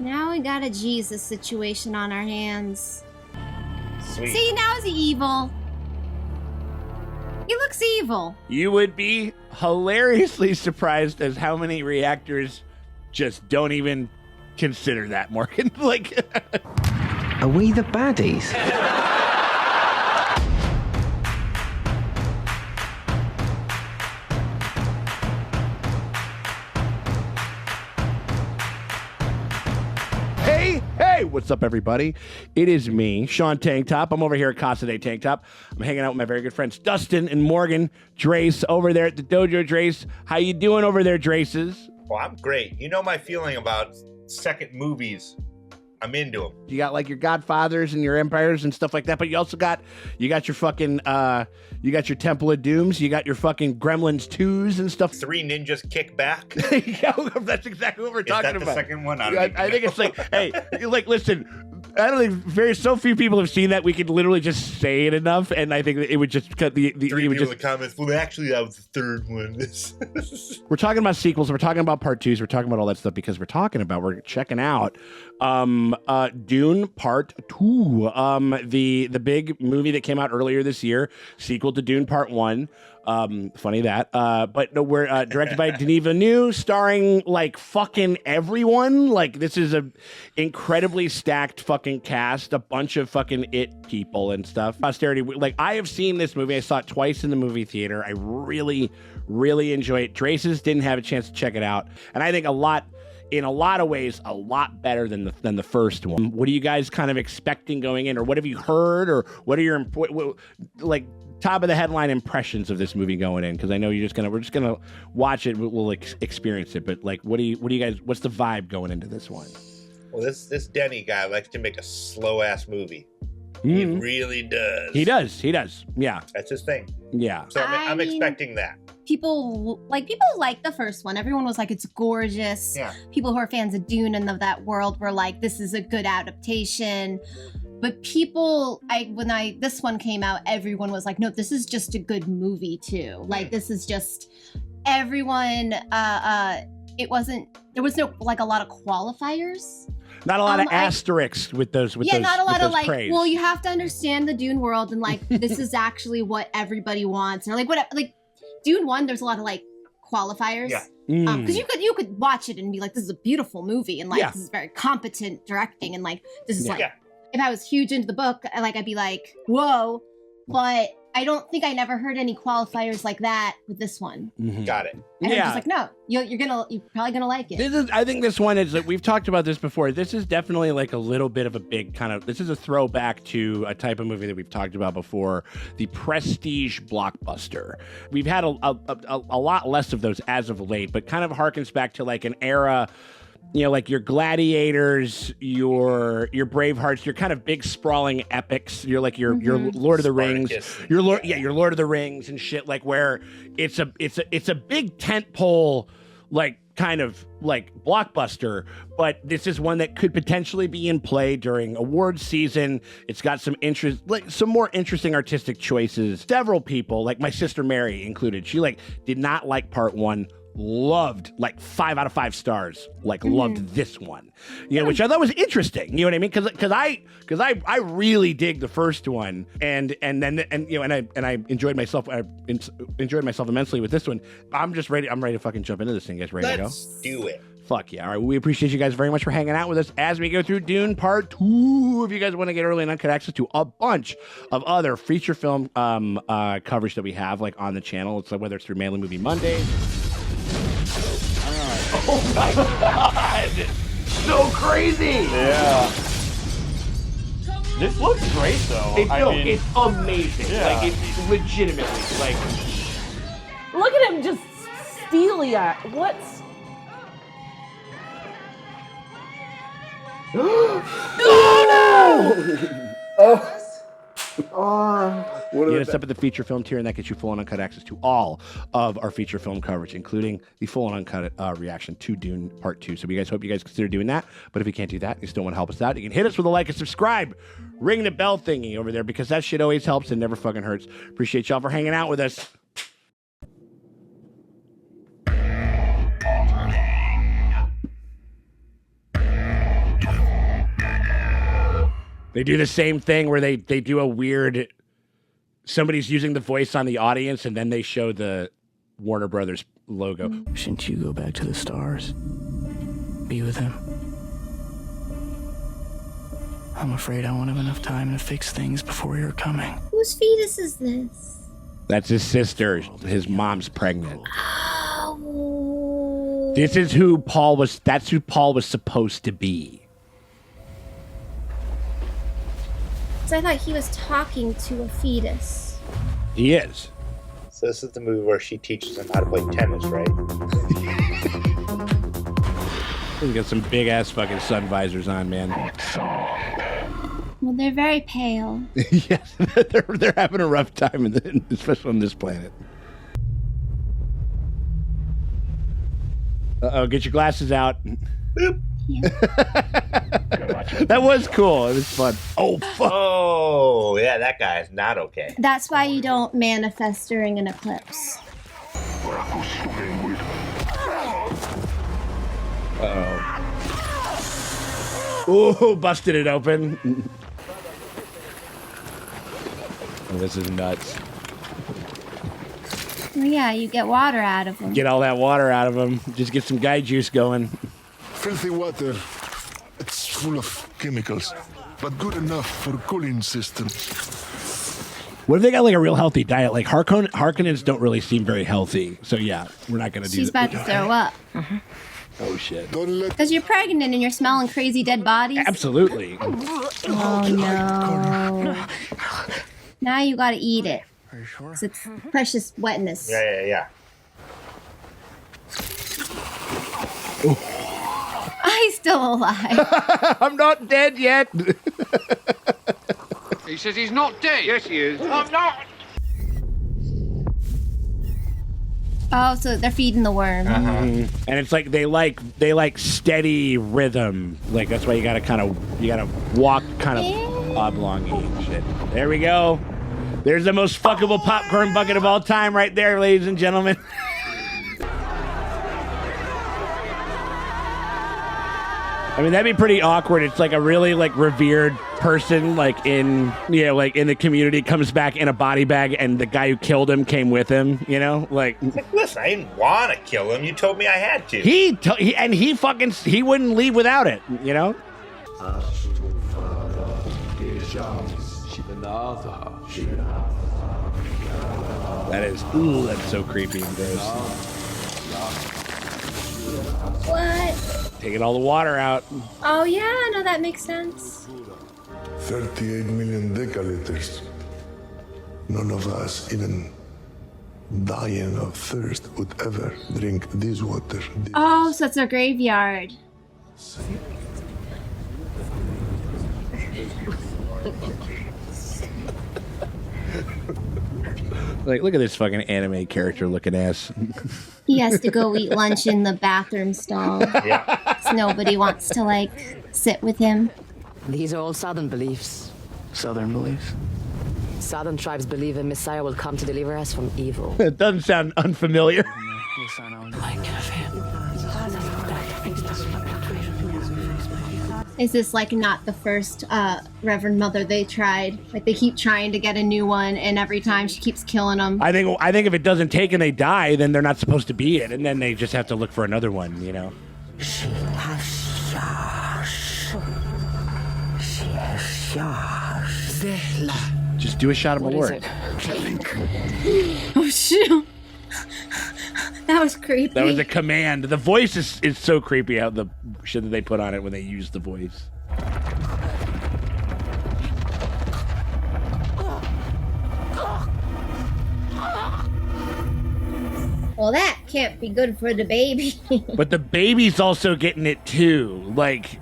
Now we got a Jesus situation on our hands. Sweet. See, now he's evil. He looks evil. You would be hilariously surprised as how many reactors just don't even consider that, Morgan. Like, Are we the baddies? Hey, what's up, everybody? It is me, Sean Tank Top. I'm over here at Casa de Tank Top. I'm hanging out with my very good friends Dustin and Morgan Drace over there at the Dojo. Drace, how you doing over there, Draces? Well, I'm great. You know my feeling about second movies. I'm into them. You got like your Godfathers and your Empires and stuff like that, but you also got your fucking you got your Temple of Dooms, you got your fucking Gremlins 2s and stuff. Three ninjas kick back. Yeah, that's exactly what we're talking about. Is that the second one? I think it's like, hey, like, listen, I don't think so few people have seen that we could literally just say it enough, and I think that it would just cut the Three it would people just. in the comments. Well, actually, that was the third one. We're talking about sequels. We're talking about part 2s. We're talking about all that stuff because we're checking out Dune Part 2, the big movie that came out earlier this year, sequel to Dune Part 1. Funny that. But no, we're directed by Denis Villeneuve, starring like fucking everyone. Like, this is a incredibly stacked fucking cast, a bunch of fucking it people and stuff. Posterity, like, I have seen this movie. I saw it twice in the movie theater. I really, really enjoy it. Draces didn't have a chance to check it out, and I think in a lot of ways, a lot better than the first one. What are you guys kind of expecting going in, or what have you heard, or what are your like top of the headline impressions of this movie going in? Because I know we're just gonna watch it, we'll experience it. But like, what do you guys? What's the vibe going into this one? Well, this Denny guy likes to make a slow ass movie. He really does. He does. Yeah, That's his thing. yeah. So I'm expecting that. People like the first one. Everyone was like, it's gorgeous. Yeah. People who are fans of Dune and of that world were like, this is a good adaptation. But this one came out, everyone was like, no, this is just a good movie too. Like, this is just everyone. There was no like a lot of qualifiers. Not a lot of asterisks with those. Not a lot of like, praise. well, you have to understand the Dune world and like, this is actually what everybody wants. Or like, whatever, like Dune 1, there's a lot of like qualifiers. Yeah. Because you could watch it and be like, this is a beautiful movie and like, this is very competent directing and like, this is like, if I was huge into the book, I'd be like, whoa. But I don't think I never heard any qualifiers like that with this one. Mm-hmm. Got it. And I'm just like, no, you're probably gonna like it. I think this one is, we've talked about this before. This is definitely like a little bit of a big kind of, this is a throwback to a type of movie that we've talked about before, the prestige blockbuster. We've had a lot less of those as of late, but kind of harkens back to like an era, you know, like your Gladiators, your Bravehearts, your kind of big sprawling epics. You're like your Lord of the Rings, your Lord of the Rings and shit. Like, where it's a big tentpole, like kind of like blockbuster. But this is one that could potentially be in play during awards season. It's got some more interesting artistic choices. Several people, like my sister Mary included, she like did not like part 1. Loved, like 5 out of 5 stars, like loved this one, you know, which I thought was interesting, you know what I mean? Because I really dig the first one, and I enjoyed myself. I enjoyed myself immensely with this one. I'm ready to fucking jump into this thing, guys. Ready to go? Let's do it. Fuck yeah. All right. We appreciate you guys very much for hanging out with us as we go through Dune Part 2. If you guys want to get early and uncut access to a bunch of other feature film coverage that we have, like on the channel, so whether it's through Mainly Movie Mondays. Oh my god! So crazy! Yeah. This looks great though. It's amazing. Yeah. Like, it's legitimately, like... Look at him just steely at what's... Get us up at the feature film tier, and that gets you full and uncut access to all of our feature film coverage, including the full and uncut reaction to Dune Part 2. So we hope you guys consider doing that. But if you can't do that, you still want to help us out, you can hit us with a like and subscribe. Ring the bell thingy over there, because that shit always helps and never fucking hurts. Appreciate y'all for hanging out with us. They do the same thing where they do a weird. Somebody's using the voice on the audience, and then they show the Warner Brothers logo. Shouldn't you go back to the stars? Be with him? I'm afraid I won't have enough time to fix things before you're coming. Whose fetus is this? That's his sister. His mom's pregnant. Oh. This is who Paul was. That's who Paul was supposed to be. So I thought he was talking to a fetus. He is. So this is the movie where she teaches him how to play tennis, right? We got some big ass fucking sun visors on, man. Well, they're very pale. Yes, they're having a rough time, especially on this planet. Uh-oh, get your glasses out. Boop. Yeah. That was cool. It was fun. Oh, fuck. Oh, yeah, that guy is not okay. That's why you don't manifest during an eclipse. Uh-oh. Ooh, busted it open. Oh, this is nuts. Well, yeah, you get water out of them. Get all that water out of them. Just get some guy juice going. Filthy water. It's full of chemicals, but good enough for cooling systems. What if they got like a real healthy diet? Like Harkonnens don't really seem very healthy. So yeah, we're not going to do that. She's about to throw up. Oh shit. Don't let Because you're pregnant and you're smelling crazy dead bodies. Absolutely. Oh no. Now you gotta eat it. Are you sure? 'Cause it's precious wetness. Yeah. He's still alive. I'm not dead yet. He says he's not dead. Yes, he is. I'm not. Oh, so they're feeding the worm. And it's like they like steady rhythm. Like that's why you gotta walk kind of oblong and shit. There we go. There's the most fuckable popcorn bucket of all time right there, ladies and gentlemen. I mean, that'd be pretty awkward. It's like a really like revered person, like in the community, comes back in a body bag, and the guy who killed him came with him. You know, like Listen, I didn't want to kill him. You told me I had to. he wouldn't leave without it. You know. That's so creepy and gross. What? Taking all the water out. Oh yeah, no, that makes sense. 38 million decaliters. None of us, even dying of thirst, would ever drink this water. Oh, so it's a graveyard. Like, look at this fucking anime character looking ass. He has to go eat lunch in the bathroom stall. Yeah. 'Cause nobody wants to like sit with him. These are all Southern beliefs. Southern beliefs. Southern tribes believe a Messiah will come to deliver us from evil. It doesn't sound unfamiliar. Is this like not the first Reverend Mother they tried? Like they keep trying to get a new one, and every time she keeps killing them. I think if it doesn't take and they die, then they're not supposed to be it, and then they just have to look for another one. You know. Just do a shot of What is Malort. it? Oh shoot! That was creepy. That was a command. The voice is so creepy. How the shit that they put on it when they use the voice. Well, that can't be good for the baby. But the baby's also getting it too. Like,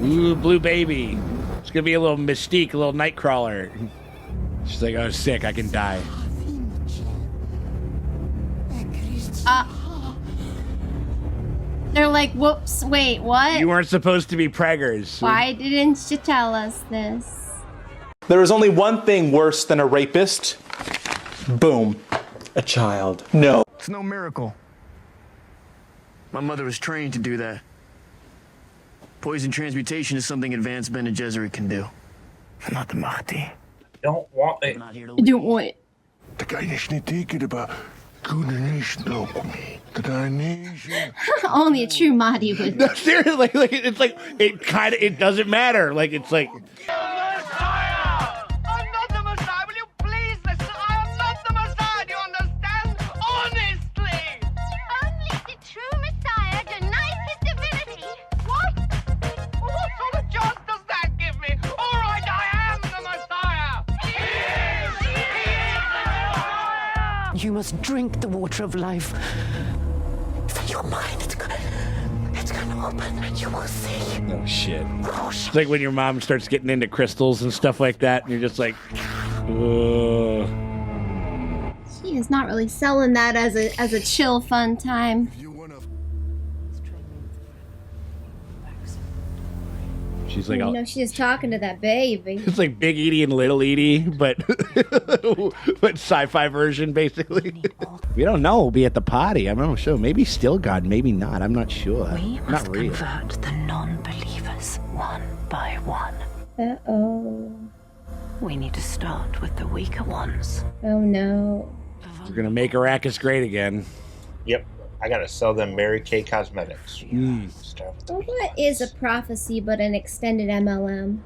ooh, blue baby. It's gonna be a little Mystique, a little Nightcrawler. She's like, oh, sick, I can die. They're like, whoops, wait, what? You weren't supposed to be preggers. Why didn't you tell us this? There is only one thing worse than a rapist. Boom. A child. No. It's no miracle. My mother was trained to do that. Poison transmutation is something advanced Bene Gesserit can do. Not the Mahdi. Don't want it. I don't want it. Dan kan je eens niet tekenen, maar kunnen niet lopen. Dat niet. Only a true Mahdi would. No, seriously, like it's like it doesn't matter. Like it's like I'm not the Messiah. Will you please listen? I am not the Messiah. Do you understand? Honestly. Only the true Messiah denies his divinity. What? What sort of chance does that give me? All right, I am the Messiah. You must drink the water of life. Fill your mind. It's gonna open and you will see. oh shit. It's like when your mom starts getting into crystals and stuff like that, and you're just like, ugh. He is not really selling that as a chill, fun time. She's like, You know, she's talking to that baby. it's like Big Edie and Little Edie, but sci-fi version, basically. We don't know. We'll be at the party. I'm not sure. Maybe still God, maybe not. I'm not sure. We Not must real. convert the non-believers one by one. Uh-oh. We need to start with the weaker ones. Oh no. We're gonna make Arrakis great again. Yep. I gotta sell them Mary Kay Cosmetics. Start with the Well, what is a prophecy but an extended MLM?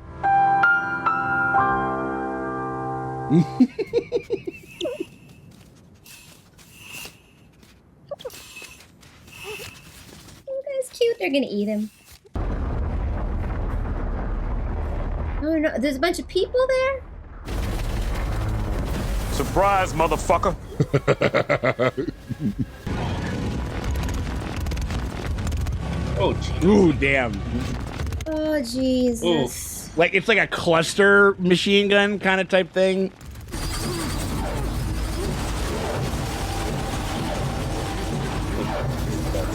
Oh, that's cute. They're gonna eat him. Oh no, there's a bunch of people there? Surprise, motherfucker. Oh, geez. Ooh, damn. Oh, Jesus. Like it's like a cluster machine gun kind of type thing.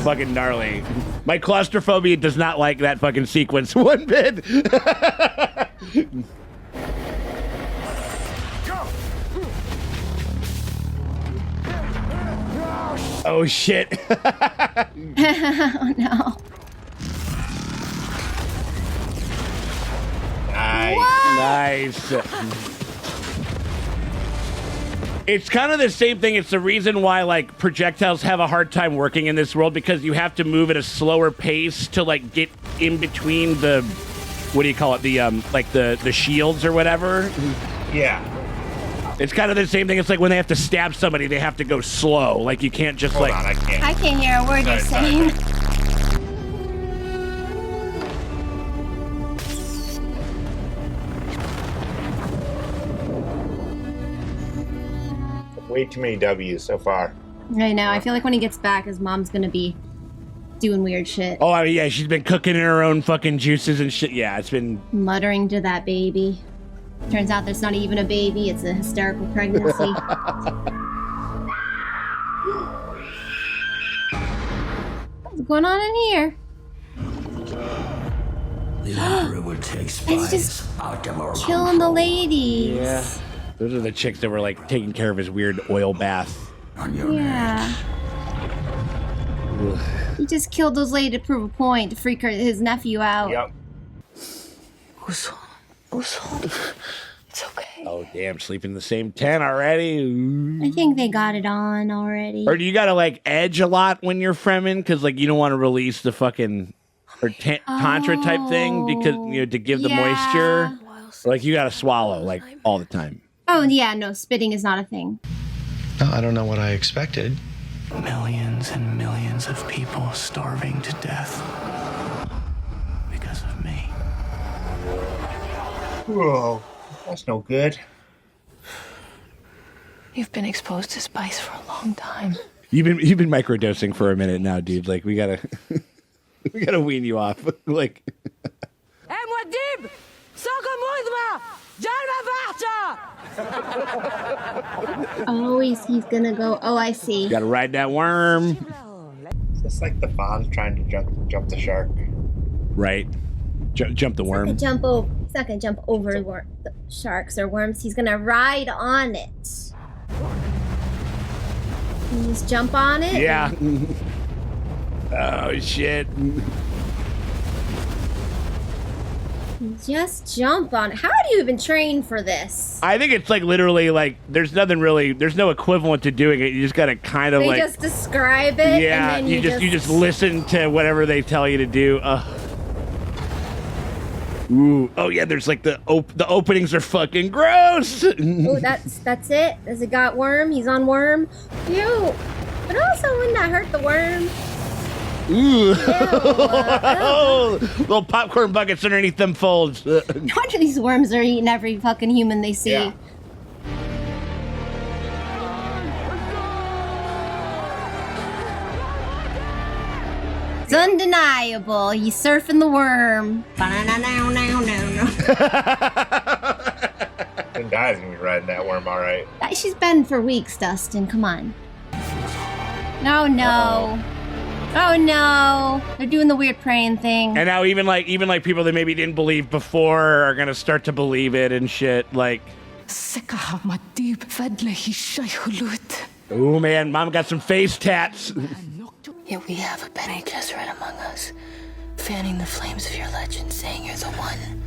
Fucking gnarly. My claustrophobia does not like that fucking sequence one bit. Oh shit. Oh no. Nice. Nice. It's kind of the same thing. It's the reason why like projectiles have a hard time working in this world, because you have to move at a slower pace to like get in between the, what do you call it? The like the shields or whatever. Yeah. It's kind of the same thing. It's like when they have to stab somebody, they have to go slow. Like you can't just Hold like. on, I can't. I can't hear a word you're Sorry, saying. Way too many W's so far. I know. I feel like when he gets back, his mom's gonna be doing weird shit. Oh yeah, she's been cooking in her own fucking juices and shit. Yeah, it's been. Muttering to that baby. Turns out there's not even a baby, it's a hysterical pregnancy. What's going on in here? The Emperor will take He's just killing the ladies. Yeah. Those are the chicks that were like taking care of his weird oil bath. Yeah. He just killed those ladies to prove a point, to freak his nephew out. Yep. It's okay. Oh damn, sleeping in the same tent already. Ooh. I think they got it on already. Or do you gotta like edge a lot when you're fremming? Because like you don't want to release the fucking or tantra type thing because to give the moisture. Or, like you gotta swallow like all the time. Oh yeah, no, spitting is not a thing. No, I don't know what I expected. Millions and millions of people starving to death because of me. Whoa, that's no good. You've been exposed to spice for a long time. You've been microdosing for a minute now, dude. Like we gotta we gotta wean you off. Like. Oh, he's gonna go. Oh, I see. Gotta ride that worm. It's just like the fawn trying to jump the shark. Right. Jump the worm. He's not gonna jump over the sharks or worms. He's gonna ride on it. Can you just jump on it? Yeah. Oh shit. Just jump on it. How do you even train for this? I think it's like literally like there's no equivalent to doing it. You just gotta kind of They like just describe it. yeah. And then You just listen to whatever they tell you to do. Ooh. Oh yeah. There's like the openings are fucking gross. Oh, that's it. Has it got worm? He's on worm. Ew. But also, wouldn't that hurt the worm? Ooh. Little popcorn buckets underneath them folds. No wonder these worms are eating every fucking human they see. Yeah. It's undeniable. He's surfing the worm. Some guy's gonna be riding that worm, all right. She's been for weeks, Dustin. Come on. No, no. Oh no. They're doing the weird praying thing. And now even like people that maybe didn't believe before are gonna start to believe it and shit. Like, oh man, mom got some face tats. Yet we have a Bene Gesserit among us, fanning the flames of your legend, saying you're the one.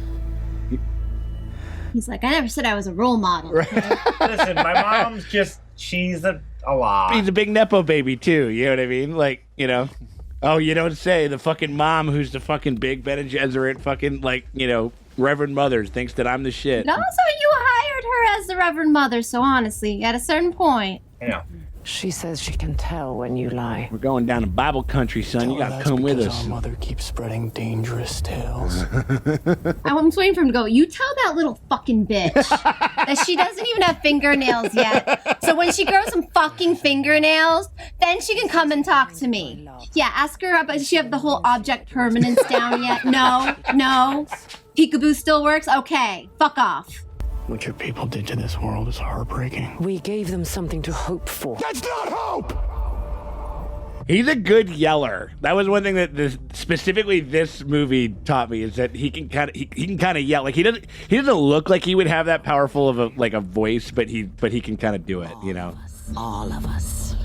He's like, I never said I was a role model. Listen, my mom's she's a lot. He's a big Nepo baby too, you know what I mean? Like, you know. Oh, you don't say. The fucking mom who's the fucking big Bene Gesserit fucking, like, you know, Reverend Mother thinks that I'm the shit. And also, you hired her as the Reverend Mother, so honestly, at a certain point. Yeah. She says she can tell when you lie. We're going down to Bible country, son. You gotta come with us. Our mother keeps spreading dangerous tales. I'm just waiting for him to go, you tell that little fucking bitch that she doesn't even have fingernails yet. So when she grows some fucking fingernails, then she can come and talk to me. Yeah, ask her, does she have the whole object permanence down yet? No. Peekaboo still works? Okay, fuck off. What your people did to this world is heartbreaking. We gave them something to hope for. That's not hope! He's a good yeller. That was one thing that specifically this movie taught me, is that he can kind of yell. Like he doesn't look like he would have that powerful of a voice, but he can kind of do it, you know. All of us.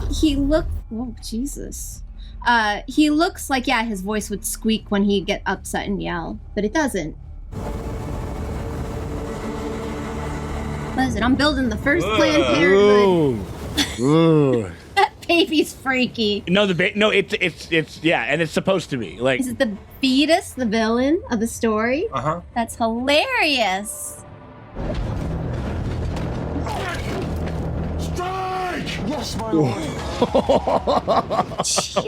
Oh Jesus. He looks like, yeah, his voice would squeak when he'd get upset and yell, but it doesn't. Listen, I'm building the first Planned Parenthood. Ooh. That baby's freaky. No, it's yeah, and it's supposed to be like. Is it the fetus, the villain of the story? Uh-huh. That's hilarious. Yes, my lord. Oh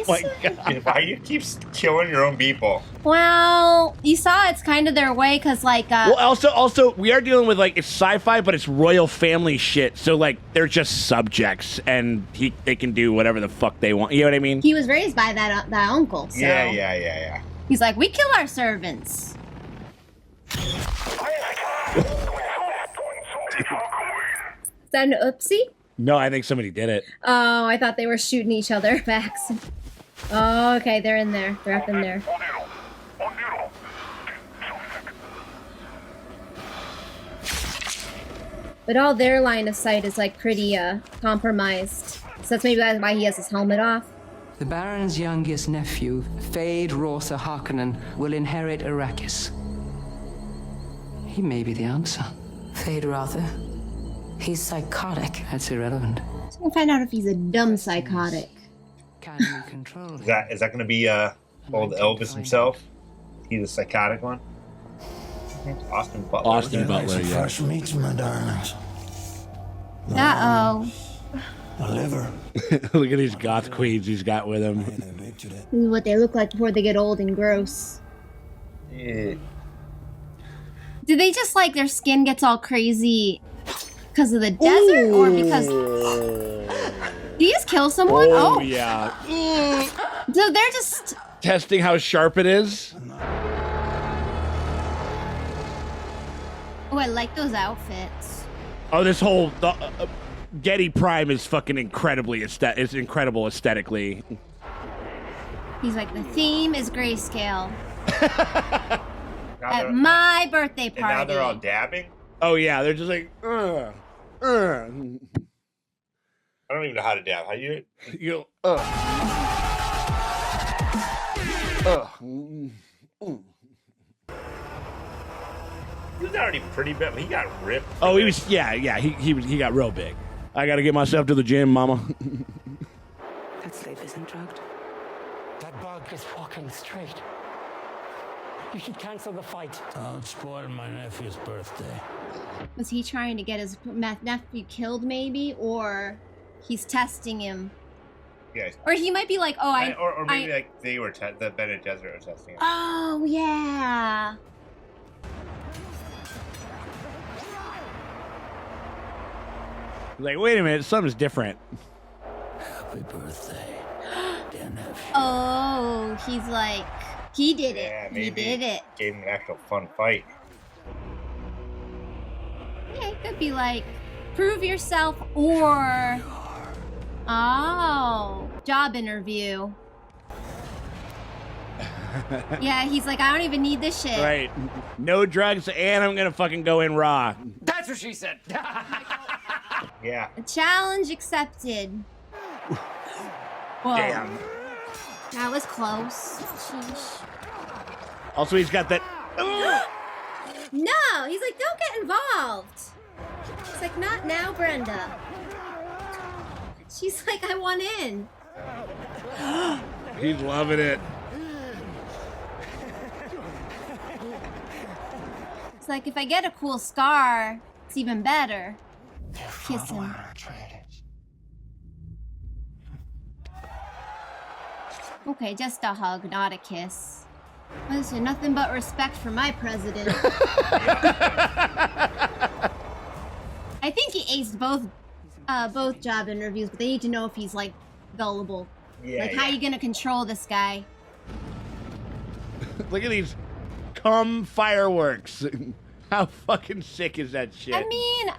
my god. Why you keep killing your own people? Well, you saw it's kind of their way, because like well, also we are dealing with, like, it's sci-fi, but it's royal family shit, so like they're just subjects and they can do whatever the fuck they want, you know what I mean? he was raised by that uncle, so Yeah. he's like, we kill our servants. Is that an oopsie? No, I think somebody did it. Oh, I thought they were shooting each other backs. Oh, okay, they're in there. They're up in there. But all their line of sight is like pretty compromised. So that's maybe why he has his helmet off. The Baron's youngest nephew, Fade Rortha Harkonnen, will inherit Arrakis. He may be the answer. Fade Rotha. He's psychotic. That's irrelevant. So we'll find out if he's a dumb psychotic. Can you control him? Is that gonna be old Elvis himself? He's the psychotic one? Austin Butler. Austin Butler, yeah. Fresh meats, my darlings. Uh-oh. A liver. Look at these goth queens he's got with him. This is what they look like before they get old and gross. Yeah. Do they just like their skin gets all crazy because of the desert, or because... Do you just kill someone? Oh, yeah. So they're just... Testing how sharp it is. Oh, I like those outfits. Oh, this whole Getty Prime is fucking incredibly it's incredible aesthetically. He's like, the theme is grayscale. At my birthday party. And now they're all dabbing? Oh yeah, they're just like, I don't even know how to dab. How you go, He was already pretty big. He got ripped. Oh, he was. Yeah. He got real big. I got to get myself to the gym, mama. That slave isn't drugged. That bug is walking straight. You should cancel the fight. Don't spoil my nephew's birthday. Was he trying to get his nephew killed, maybe, or he's testing him? Yes. Or he might be like, oh, or maybe like they were the Bene Gesserit were testing him. Oh yeah. Like, wait a minute, something's different. Happy birthday, dear nephew. Oh, he's like, he did it. Yeah, He maybe did it. Gave him an actual fun fight. Yeah, it could be like, prove yourself or, oh, job interview. Yeah, he's like, I don't even need this shit. Right. No drugs, and I'm gonna fucking go in raw. That's what she said. Yeah. A challenge accepted. Whoa. Damn. That was close. Sheesh. Also, he's got that. No, he's like, don't get involved. He's like, not now, Brenda. She's like, I want in. He's loving it. It's like, if I get a cool scar, it's even better. Kiss him. Okay, just a hug, not a kiss. Listen, nothing but respect for my president. I think he aced both job interviews, but they need to know if he's like gullible. Yeah, Like, how you gonna control this guy? Look at these cum fireworks. How fucking sick is that shit? I mean,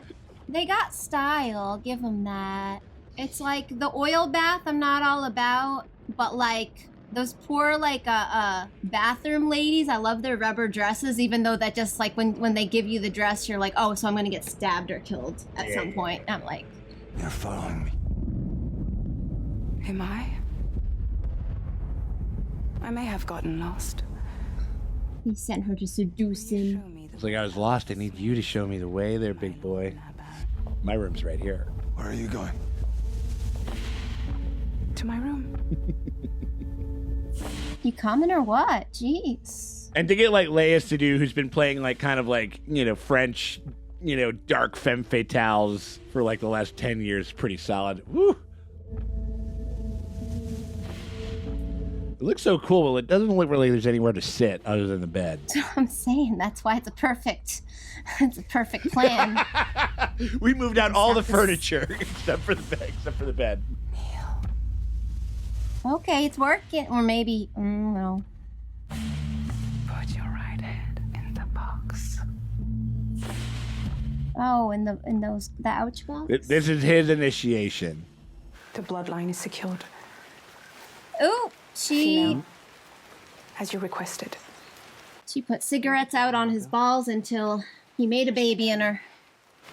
they got style, give them that. It's like the oil bath I'm not all about, but like those poor like bathroom ladies, I love their rubber dresses, even though that just like when they give you the dress, you're like, oh, so I'm gonna get stabbed or killed at some point. I'm like, You're following me. Am I? I may have gotten lost. he sent her to seduce him. It's like, I was lost. I need you to show me the way there, big boy. My room's right here. Where are you going? To my room. You coming or what? Jeez. And to get like Leia Seydoux, who's been playing like kind of like, you know, French, you know, dark femme fatales for like the last 10 years, pretty solid. Woo! It looks so cool, but it doesn't look really there's anywhere to sit other than the bed. That's what I'm saying. That's why it's a perfect plan. We moved out all the furniture except for the bed. Okay, it's working. Or maybe, no. Put your right hand in the box. Oh, the ouch box? This is his initiation. The bloodline is secured. Ooh, Female, as you requested. She put cigarettes out on his balls until he made a baby in her.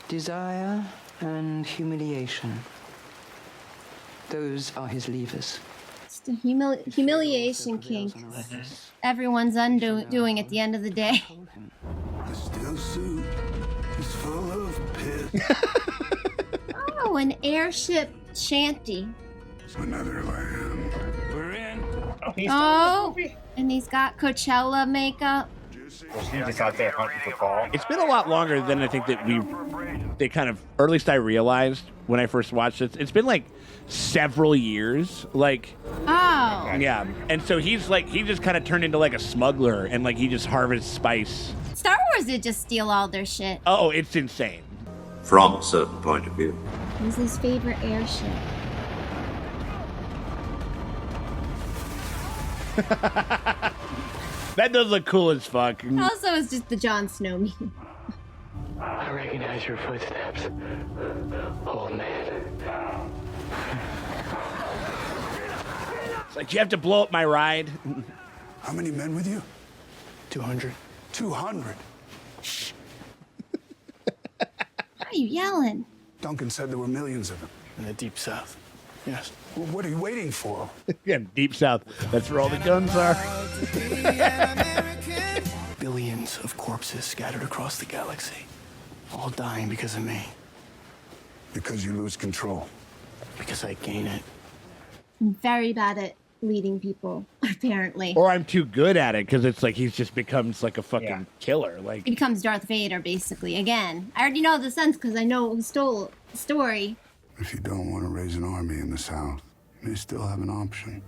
Desire and humiliation. Those are his levers. It's the humiliation kink. Everyone's undoing at the end of the day. The still suit is full of piss. Oh, an airship shanty. Another land. We're in. Oh, and he's got Coachella makeup. Well, she's just out there hunting for Paul. It's been a lot longer than I think that they kind of, or at least I realized when I first watched it. It's been like several years. Like, Oh. yeah. And so he just kind of turned into like a smuggler and like he just harvests spice. Star Wars did just steal all their shit. Oh, it's insane. From a certain point of view. It was his favorite airship. That does look cool as fuck. Also, it's just the Jon Snow meme. I recognize your footsteps, old man. It's like, you have to blow up my ride. How many men with you? 200. 200. Why are you yelling? Duncan said there were millions of them. In the deep south. Yes. Well, what are you waiting for? Yeah, Deep South. That's where all the guns are. billions of corpses scattered across the galaxy, all dying because of me. Because you lose control. Because I gain it. I'm very bad at leading people, apparently. Or I'm too good at it because it's like he's just becomes like a fucking killer. Like He becomes Darth Vader, basically. Again, I already know the sense because I know who stole the story. If you don't want to raise an army in the South, you may still have an option.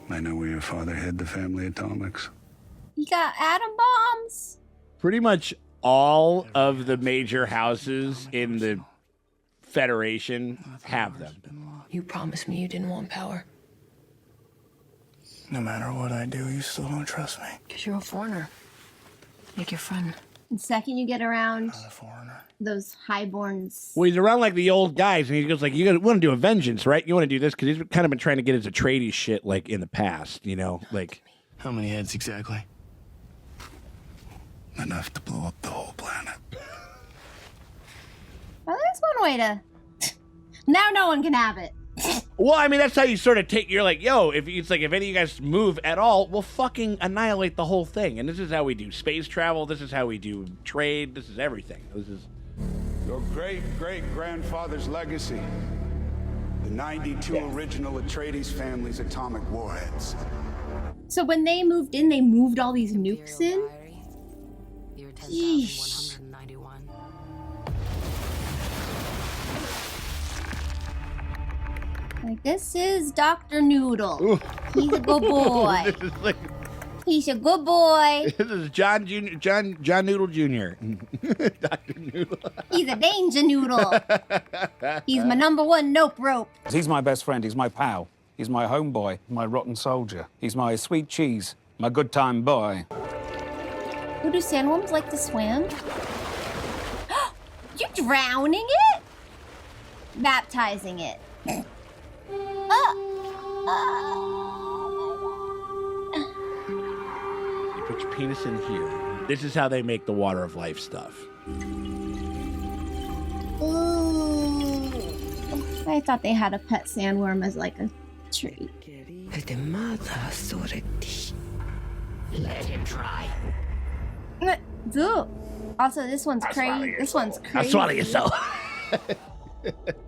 I know where your father hid the family atomics. You got atom bombs? pretty much all of the major houses in the Federation have them. You promised me you didn't want power. No matter what I do, you still don't trust me. Because you're a foreigner. Like your friend. The second you get around those highborns. Well, he's around like the old guys, and he goes like, "You want to do a vengeance, right? You want to do this because he's kind of been trying to get his Atreides shit like in the past, you know, like." How many heads exactly? Enough to blow up the whole planet. Well, that's one way to. Now no one can have it. Well, I mean, that's how you sort of take. You're like, yo, if it's like if any of you guys move at all, we'll fucking annihilate the whole thing. And this is how we do space travel. This is how we do trade. This is everything. This is your great-great-grandfather's legacy. The 92 original Atreides family's atomic warheads. So when they moved in, they moved all these nukes in? Yeesh. Like, this is Dr. Noodle. Ooh. He's a good boy. This is like, he's a good boy. This is John Noodle Jr. Dr. Noodle. He's a danger noodle. He's my number one nope rope. He's my best friend. He's my pal. He's my homeboy, my rotten soldier. He's my sweet cheese, my good time boy. Who do sandworms like to swim? You drowning it? Baptizing it. You put your penis in here. This is how they make the water of life stuff. Ooh. I thought they had a pet sandworm as like a treat. Let him try. Also, this one's crazy. This one's crazy. I'll swallow yourself.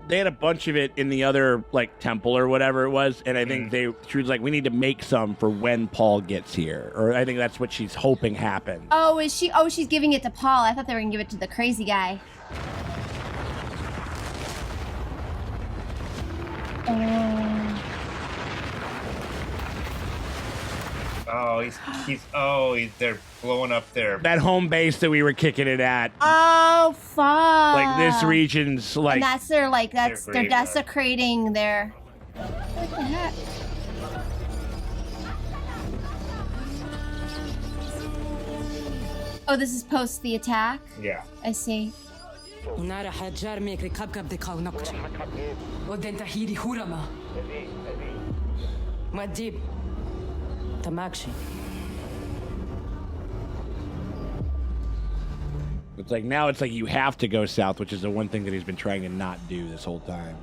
They had a bunch of it in the other like temple or whatever it was, and I think she was like, we need to make some for when Paul gets here, or I think that's what she's hoping happens. Oh, is she? Oh, she's giving it to Paul. I thought they were gonna give it to the crazy guy. They're blowing up there. That home base that we were kicking it at. Oh fuck! Like this region's like. And that's their like they're desecrating their. What the heck? Oh, this is post the attack? Yeah. I see. It's like now it's like you have to go south, which is the one thing that he's been trying to not do this whole time.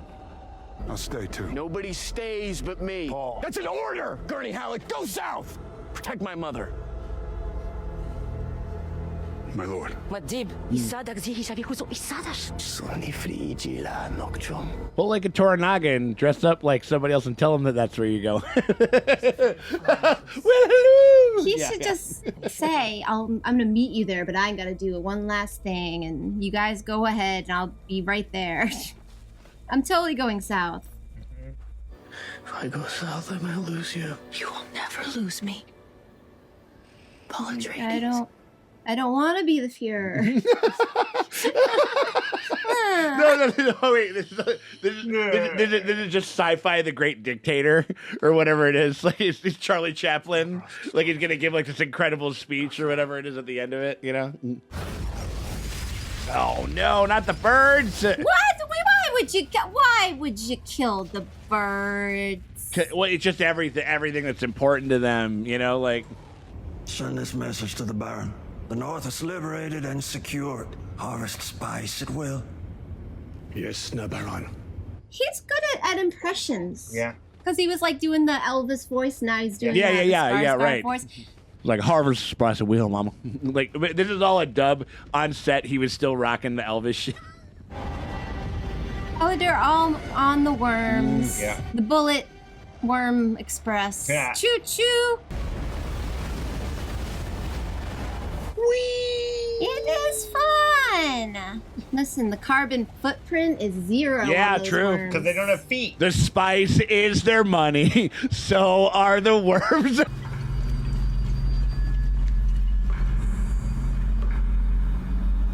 I'll stay too. Nobody stays but me. Paul. That's an order, Gurney Halleck. Go south. Protect my mother. My lord. Pull like a Toranaga and dress up like somebody else and tell them that that's where you go. He should just say, I'm gonna meet you there, but I gotta do one last thing, and you guys go ahead, and I'll be right there. I'm totally going south. If I go south, I might lose you. You will never lose me. Paulatreides. I don't want to be the Fuhrer. No, wait. This is just sci-fi the Great Dictator or whatever it is. Like it's Charlie Chaplin. Like he's gonna give like this incredible speech or whatever it is at the end of it, you know? Oh no, not the birds! What? Why would you kill the birds? Well, it's just everything that's important to them, you know, like. Send this message to the Baron. The North is liberated and secured. Harvest spice at will. Yes, no, Baron. He's good at impressions. Yeah. Because he was like doing the Elvis voice, now he's doing yeah, right. voice. Like Harvard's surprise at wheel, mama. Like this is all a dub. On set, he was still rocking the Elvis shit. Oh, they're all on the worms. Yeah. The Bullet Worm Express. Yeah. Choo choo. Whee! It is fun. Listen, the carbon footprint is 0. Yeah, on those true. worms. Because they don't have feet. The spice is their money. So are the worms.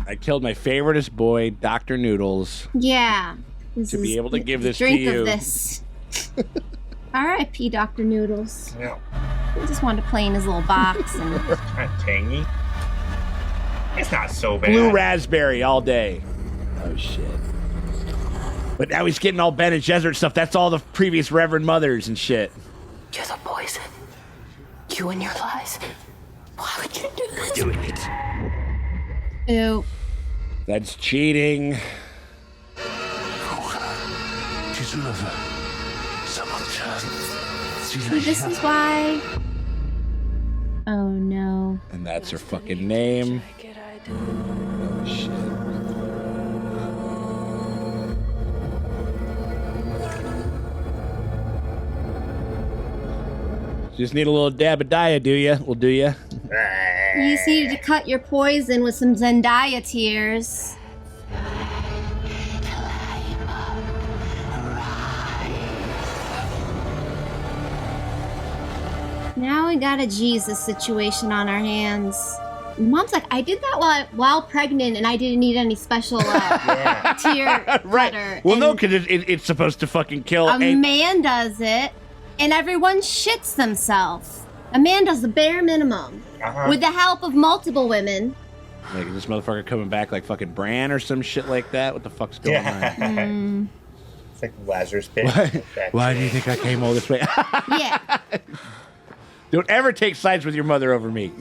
I killed my favoriteest boy, Dr. Noodles, Yeah. to be able to give this to drink you. of this. R.I.P. Dr. Noodles. Yeah. He just wanted to play in his little box and Kind of tangy. It's not so bad. Blue raspberry all day. Oh, shit. But now he's getting all Ben and Gesserit stuff. That's all the previous Reverend Mothers and shit. You're the poison. You and your lies. Why would you do this? Do it. Ew. That's cheating. See, this is why. Oh no. And that's her fucking name. Oh, shit. Just need a little Dabadiah, do ya? Well, do ya? You just needed to cut your poison with some Zendaya tears. Now we got a Jesus situation on our hands. Mom's like, I did that while pregnant, and I didn't need any special tear Right. cutter. Well, And no, because it's supposed to fucking kill. a man does it, and everyone shits themselves. A man does the bare minimum with the help of multiple women. Like, is this motherfucker coming back like fucking Bran or some shit like that? What the fuck's going on? It's like Lazarus Pit. Why do you think I came all this way? Yeah. Don't ever take sides with your mother over me.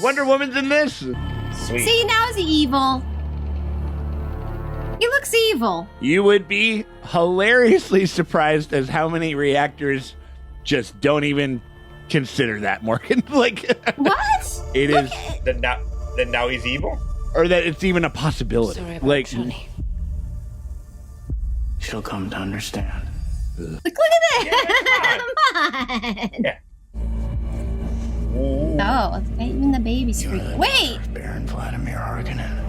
Wonder Woman's in this. Sweet. See, now he's evil. He looks evil. You would be hilariously surprised as how many reactors just don't even consider that, Morgan. Like, what? It is. Then now he's evil? Or that it's even a possibility. Sorry about Like, Johnny. She'll come to understand. Look at that. Come on. Yeah. Oh, even the baby's freaking. Wait. Baron Vladimir Harkonnen.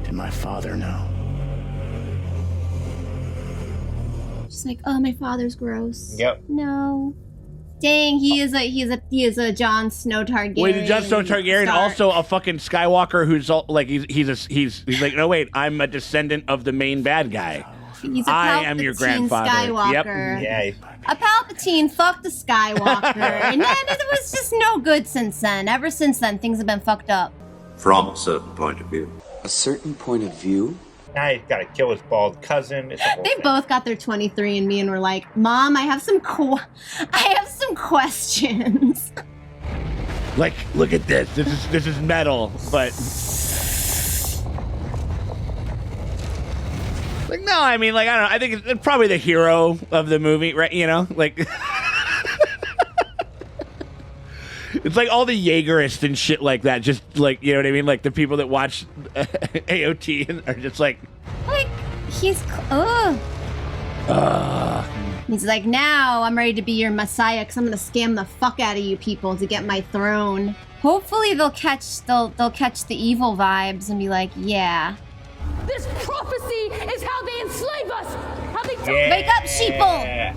Did my father know? She's like, oh, my father's gross. Yep. No. Dang, he is a Jon Snow Targaryen. wait, Jon Snow Targaryen, Stark. also a fucking Skywalker who's all, like he's like, no wait, I'm a descendant of the main bad guy. He's a I am your Palpatine grandfather. Skywalker. Yep. Yeah. A Palpatine fucked a Skywalker, and then it was just no good since then. Ever since then, things have been fucked up. From a certain point of view. A certain point of view? Now he's got to kill his bald cousin. It's a whole They thing. both got their 23andMe and were like, "Mom, I have some questions." Like, look at this. This is metal, but like, no, I mean, like, I don't know. I think it's probably the hero of the movie, right? You know, like. It's like all the Jaegerists and shit like that. Just like, you know what I mean? Like the people that watch AOT and are just like He's He's like, now I'm ready to be your messiah because I'm gonna scam the fuck out of you people to get my throne. Hopefully they'll catch the evil vibes and be like, yeah. This prophecy is how they enslave us. How they Wake up, sheeple!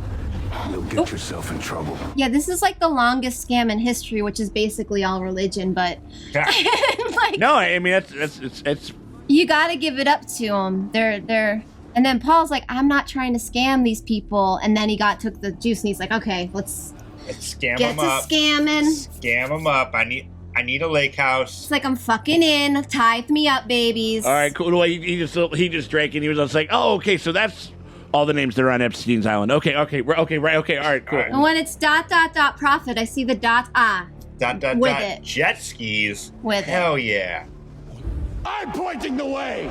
You'll get yourself in trouble. Yeah, this is like the longest scam in history, which is basically all religion, but like, no, I mean it's you gotta give it up to them. They're and then Paul's like, I'm not trying to scam these people, and then he took the juice and he's like, okay, let's scam get them to up. scamming. Scam them up. I need a lake house. It's like, I'm fucking in. Tithe me up, babies. all right, cool. Well, he just drank and he was just like, oh, okay, so that's all the names that are on Epstein's island. Okay, all right, cool. And when it's ... profit, I see the ... with it. Jet skis. With it. Hell yeah. I'm pointing the way.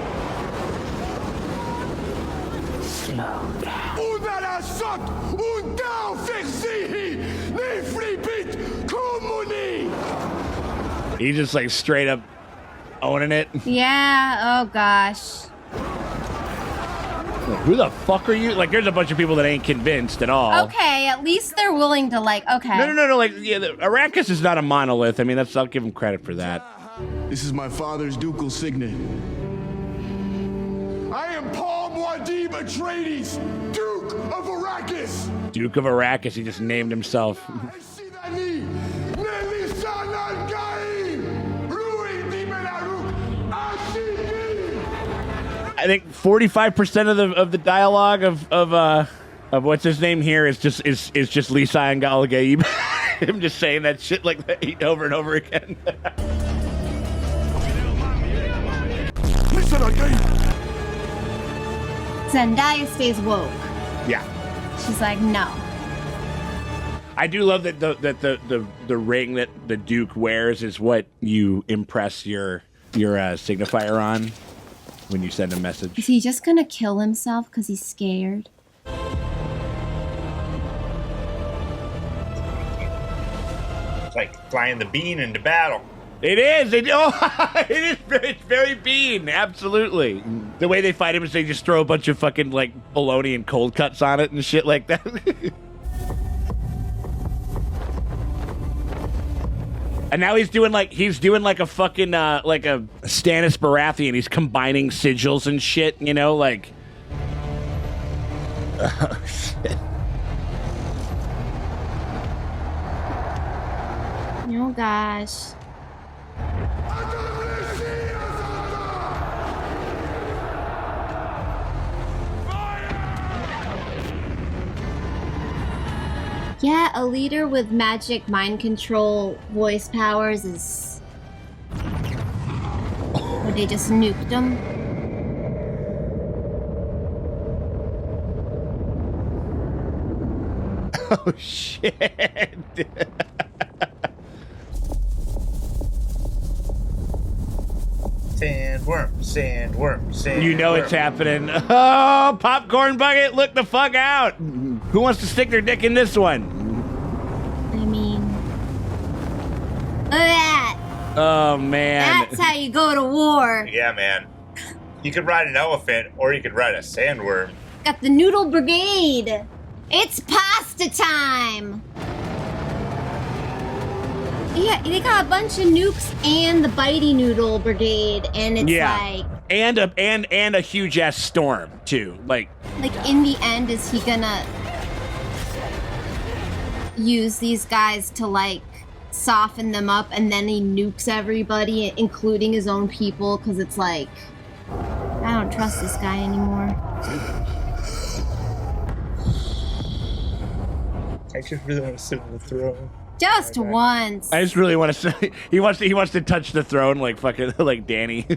Slow down. Udala sot, undao fixihi, ne freebit, communi. He's just like straight up owning it. Yeah, oh gosh. Like, who the fuck are you? Like, there's a bunch of people that ain't convinced at all. Okay, at least they're willing to like, okay. No. Like, yeah, Arrakis is not a monolith. I mean, I'll give him credit for that. This is my father's ducal signet. I am Paul Muad'Dib Atreides, Duke of Arrakis. Duke of Arrakis, he just named himself. I think 45% of the dialogue of what's his name here is just Lisa and Gal Gaib. Him just saying that shit like that over and over again. Zendaya stays woke. Yeah. She's like, no. I do love that the ring that the Duke wears is what you impress your signifier on when you send a message. Is he just gonna kill himself because he's scared? It's like flying the bean into battle. It is. It's very Bean. Absolutely. The way they fight him is they just throw a bunch of fucking like bologna and cold cuts on it and shit like that. And now he's doing like a fucking like a Stannis Baratheon. He's combining sigils and shit. You know, like. Oh shit. Oh gosh. Yeah, a leader with magic mind control voice powers is... Or they just nuked him? Oh shit. Sandworm. You know it's happening. Oh, popcorn bucket, look the fuck out. Who wants to stick their dick in this one? I mean... Look at that! Oh, man. That's how you go to war. Yeah, man. You could ride an elephant, or you could ride a sandworm. Got the Noodle Brigade. It's pasta time! Yeah, they got a bunch of nukes and the Bitey Noodle Brigade, and it's like... And a huge ass storm too. Like in the end, is he gonna use these guys to like soften them up, and then he nukes everybody, including his own people, because it's like, I don't trust this guy anymore. I just really want to sit on the throne. Just once. I just really want to say he wants to touch the throne like fucking like Danny.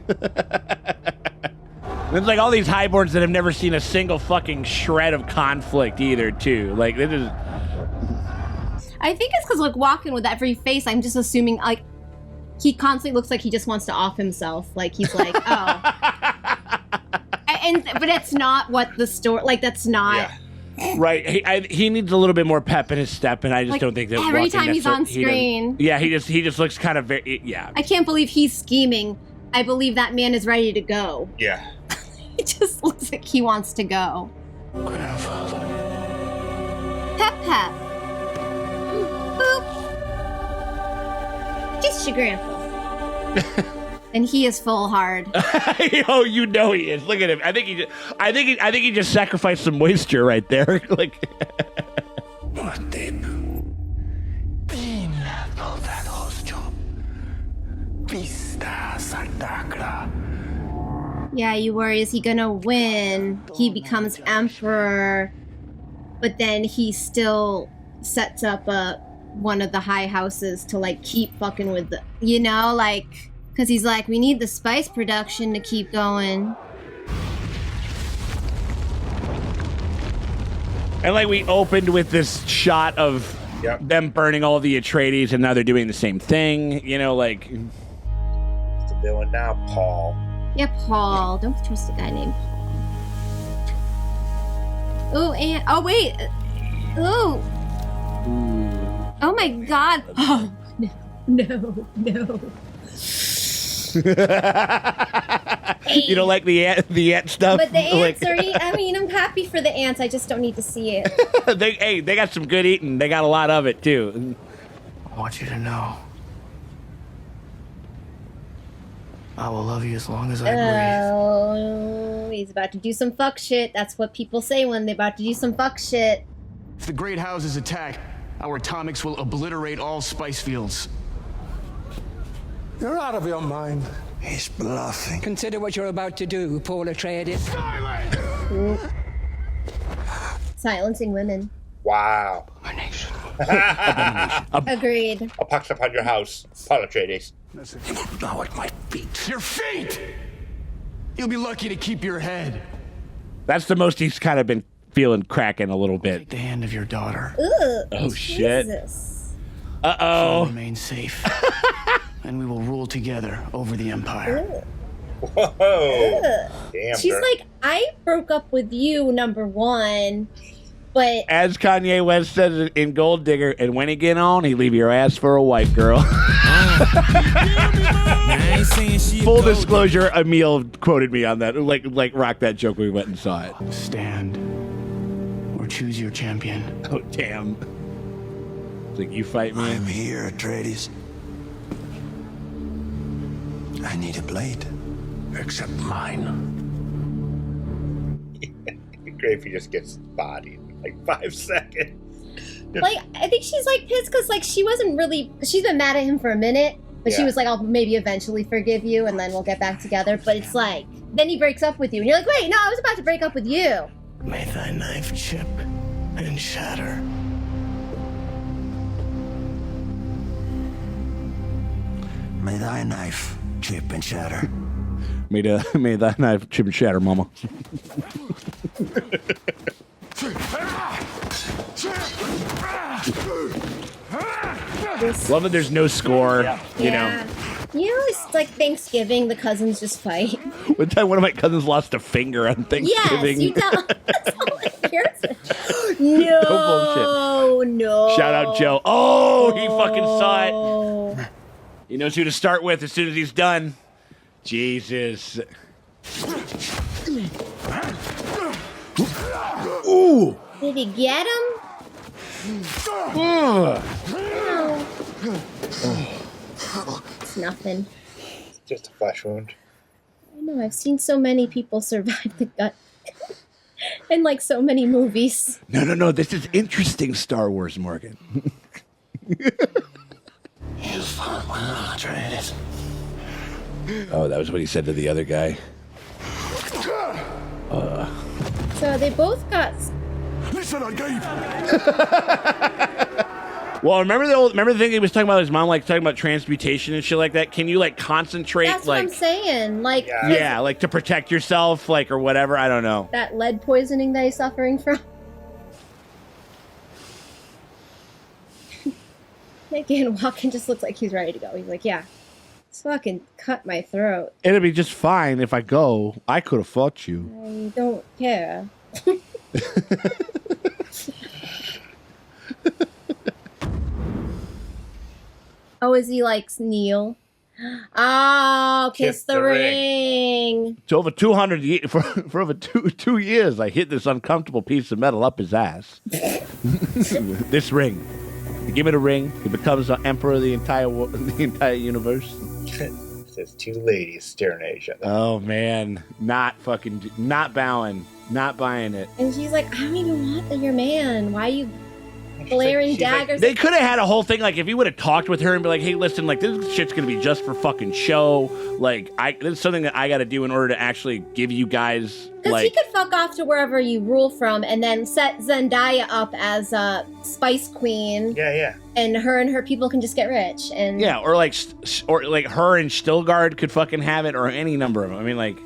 There's like all these highborns that have never seen a single fucking shred of conflict either, too. Like this is. I think it's because like walking with every face, I'm just assuming like he constantly looks like he just wants to off himself. Like he's like, oh, but it's not what the story. Like that's not. Yeah. Right, he needs a little bit more pep in his step, and I just like, don't think that every time he's on screen. He just looks kind of very I can't believe he's scheming. I believe that man is ready to go. Yeah, He just looks like he wants to go. Grandfather. Pep pep. Boop. Kiss your grandpa. And he is full hard. Oh, you know he is. Look at him. I think he just sacrificed some moisture right there. Like. Yeah, you worry, is he gonna win? He becomes emperor, but then he still sets up one of the high houses to like keep fucking with the, you know, like, because he's like, we need the spice production to keep going. And like we opened with this shot of them burning all the Atreides, and now they're doing the same thing. You know, like. What's the villain now, Paul? Yeah, Paul. Don't trust a guy named Paul. Oh, and oh wait. Ooh. Oh my God. Oh no. You don't like the ant stuff? But the ants are. I mean, I'm happy for the ants. I just don't need to see it. They got some good eating. They got a lot of it too. I want you to know. I will love you as long as I breathe. Oh, he's about to do some fuck shit. That's what people say when they're about to do some fuck shit. If the great houses attack, our atomics will obliterate all spice fields. You're out of your mind. He's bluffing. Consider what you're about to do, paulatreides. Silencing women. Wow. Abomination. Agreed. I'll pox upon your house, paulatreides. Now at my feet. Your feet! You'll be lucky to keep your head. That's the most he's kind of been feeling cracking a little bit. Take the hand of your daughter. Ooh, oh shit. Jesus. Uh-oh. She'll remain safe. And we will rule together over the Empire. Whoa. Damn, She's girl. like, I broke up with you, number one, but As Kanye West says in Gold Digger, and when he get on, he leave your ass for a white girl. Full disclosure, Emil quoted me on that. Like rock that joke when we went and saw it. Stand. Or choose your champion. Oh, damn. It's like, you fight me? I'm here, Atreides. I need a blade. Except mine. It'd be great if he just gets bodied in like 5 seconds. like, I think she's like pissed because like she's been mad at him for a minute, but she Yeah. was like, I'll maybe eventually forgive you and then we'll get back together. But it's like, then he breaks up with you and you're like, wait, no, I was about to break up with you. May thy knife chip and shatter. May thy knife chip and shatter. May that knife chip and shatter, mama. Love that there's no score, you know. You know, it's like Thanksgiving, the cousins just fight. One time, one of my cousins lost a finger on Thanksgiving. Yes, you tell. That's all it cares. No, no. Shout out Joe. Oh, he fucking saw it. He knows who to start with as soon as he's done. Jesus. Ooh. Did he get him? Ugh. No. It's nothing. It's just a flesh wound. I know, I've seen so many people survive the gut. In like so many movies. No. This is interesting, Star Wars, Morgan. You fought well, Atreides. Oh, that was what he said to the other guy. So they both got. Listen, I gave. Well, remember the thing he was talking about his mom, like talking about transmutation and shit like that. Can you like concentrate, That's like what I'm saying. Like, yeah, like to protect yourself, like or whatever. I don't know. that lead poisoning that he's suffering from. Again, Walken just looks like he's ready to go. He's like, yeah, just fucking cut my throat. It'll be just fine if I go. I could have fought you. I don't care. Oh, is he like Neil? Oh, kiss the ring. It's over 200 years. For over two years, I hit this uncomfortable piece of metal up his ass. This ring. You give it a ring, he becomes the emperor of the entire universe. There's two ladies staring at each other. Oh man, not bowing, not buying it. And she's like, I don't even want your man. Why are you glaring daggers? They could have had a whole thing, like, if he would have talked with her and be like, hey, listen, like, this shit's gonna be just for fucking show. Like, this is something that I gotta do in order to actually give you guys, Because like... he could fuck off to wherever you rule from and then set Zendaya up as a spice queen. Yeah. And her people can just get rich. And Yeah, or like her and Stilgard could fucking have it, or any number of them. I mean, like...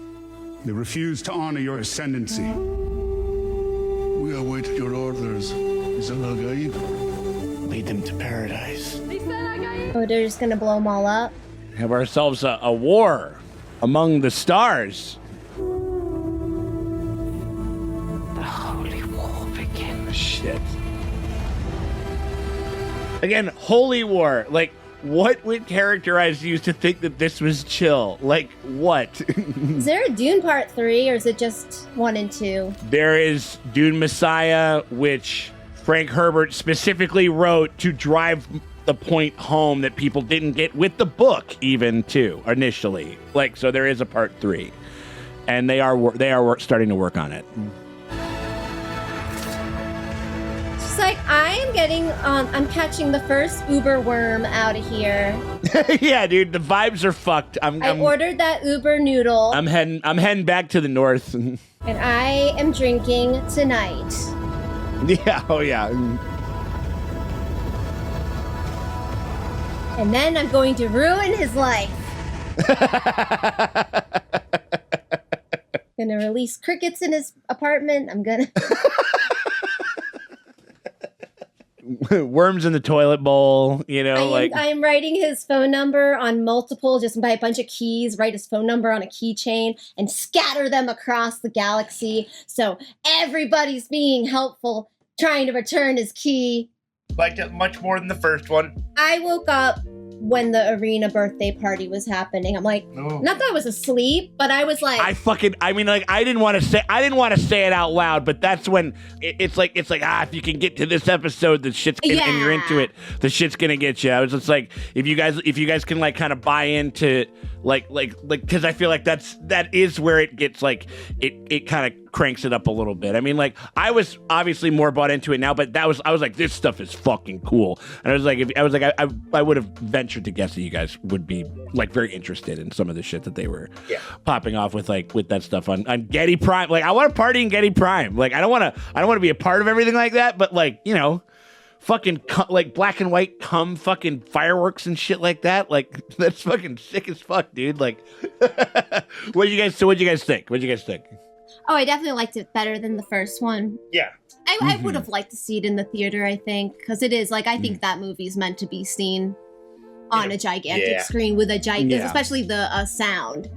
They refuse to honor your ascendancy. We await your orders. Lead them to paradise. Oh, they're just gonna blow them all up? Have ourselves a war among the stars. The Holy War. shit. Again, Holy War. Like, what would characterize you to think that this was chill? Like, what? Is there a Dune Part 3, or is it just 1 and 2? There is Dune Messiah, which Frank Herbert specifically wrote to drive the point home that people didn't get with the book, even, too, initially. Like, so there is a Part 3. And they are starting to work on it. It's like, I'm catching the first Uber worm out of here. Yeah, dude, the vibes are fucked. I ordered that Uber noodle. I'm heading back to the north. And I am drinking tonight. Yeah, oh yeah. And then I'm going to ruin his life. Gonna release crickets in his apartment. I'm gonna... Worms in the toilet bowl, you know, I'm writing his phone number on multiple, just by a bunch of keys, write his phone number on a keychain and scatter them across the galaxy. So everybody's being helpful, trying to return his key. Liked it much more than the first one. I woke up when the arena birthday party was happening. I'm like, not that I was asleep, but I was like, I didn't want to say it out loud, but that's when it's like, if you can get to this episode, the shit's gonna, and you're into it, the shit's gonna get you. I was just like, if you guys can like kind of buy into like, because I feel like that is where it gets like, it kind of cranks it up a little bit. I mean, like, I was obviously more bought into it now, but I was like, this stuff is fucking cool. And I was like, I would have ventured to guess that you guys would be like very interested in some of the shit that they were popping off with that stuff on Getty Prime. Like, I want to party in Getty Prime. Like, I don't want to be a part of everything like that, but like, you know, fucking like black and white fucking fireworks and shit like that. Like, that's fucking sick as fuck, dude. Like, what'd you guys think? oh, I definitely liked it better than the first one. Yeah. I would have liked to see it in the theater, I think, because it is like, I think that movie's meant to be seen on a gigantic screen with a gigantic, especially the sound.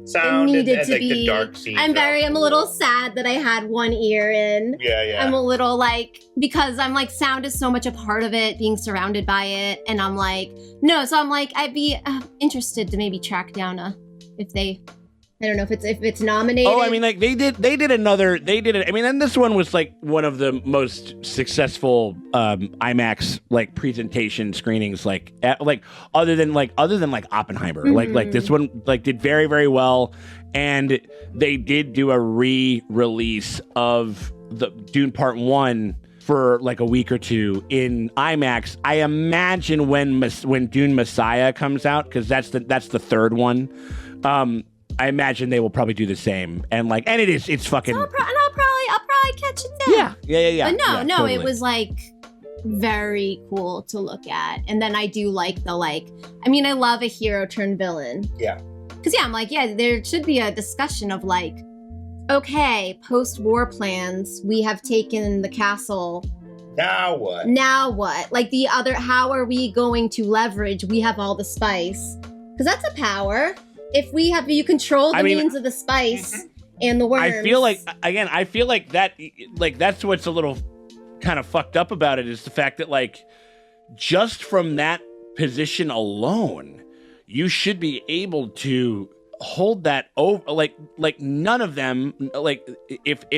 Sound it needed and to like be. The dark scenes. I'm a little sad that I had one ear in. Yeah. I'm a little like, because I'm like, sound is so much a part of it, being surrounded by it, and I'm like, no. So I'm like, I'd be interested to maybe track down I don't know if it's nominated. Oh, I mean, like they did it. I mean, and this one was like one of the most successful IMAX like presentation screenings, like other than Oppenheimer. Mm-hmm. Like this one like did very, very well, and they did do a re-release of the Dune Part 1 for like a week or two in IMAX. I imagine when Dune Messiah comes out, because that's the third one. I imagine they will probably do the same, and it's fucking. So I'll probably catch it then. Yeah. But no, totally. It was like very cool to look at, and then I do like the I mean, I love a hero turned villain. Yeah. Because I'm like, there should be a discussion of like, okay, post-war plans, we have taken the castle. Now what? Like how are we going to leverage? We have all the spice, because that's a power. If you control the means of the spice and the worms. I feel like that, like, that's what's a little kind of fucked up about it, is the fact that, like, just from that position alone, you should be able to hold that over. Like none of them, like, if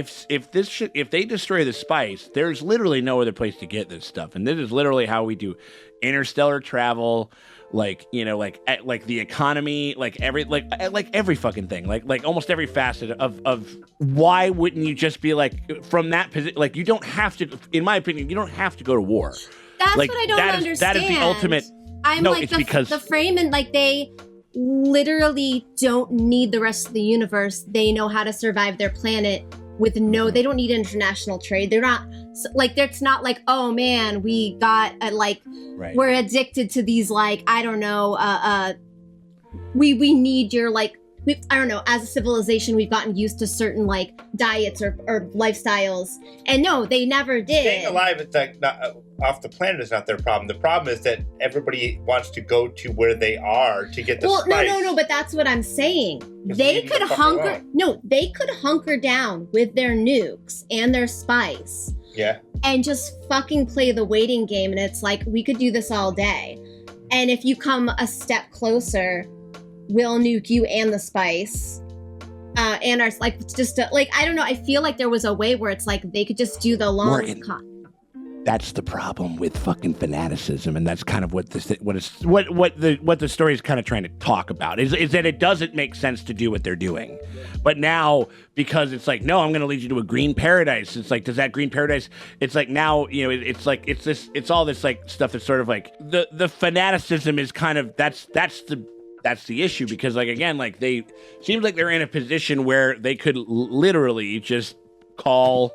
they destroy the spice, there's literally no other place to get this stuff, and this is literally how we do interstellar travel. Like, you know, like the economy, like every fucking thing, like almost every facet of why wouldn't you just be like, from that position, like, you don't have to, in my opinion, you don't have to go to war. That's like, what I don't understand. That is the ultimate. Because the frame, and like, they literally don't need the rest of the universe. They know how to survive their planet with they don't need international trade. They're not like, it's not like, oh man, we got we're addicted to these, like, I don't know, we need your, like, I don't know, as a civilization, we've gotten used to certain like diets or lifestyles, and no, they never did. Staying alive, it's like not off the planet is not their problem. The problem is that everybody wants to go to where they are to get the spice. No, but that's what I'm saying. They could hunker down with their nukes and their spice. Yeah. and just fucking play the waiting game. And it's like, we could do this all day. And if you come a step closer, we'll nuke you and the spice. And our, like, just, like, I don't know. I feel like there was a way where it's like, they could just do the long That's the problem with fucking fanaticism, and that's kind of what the story is kind of trying to talk about is that it doesn't make sense to do what they're doing, but now because it's like, no, I'm going to lead you to a green paradise. It's like, does that green paradise? It's like now, you know, it's like it's all this like stuff that's sort of like the fanaticism is kind of that's the issue, because like again, like they seems like they're in a position where they could literally just call.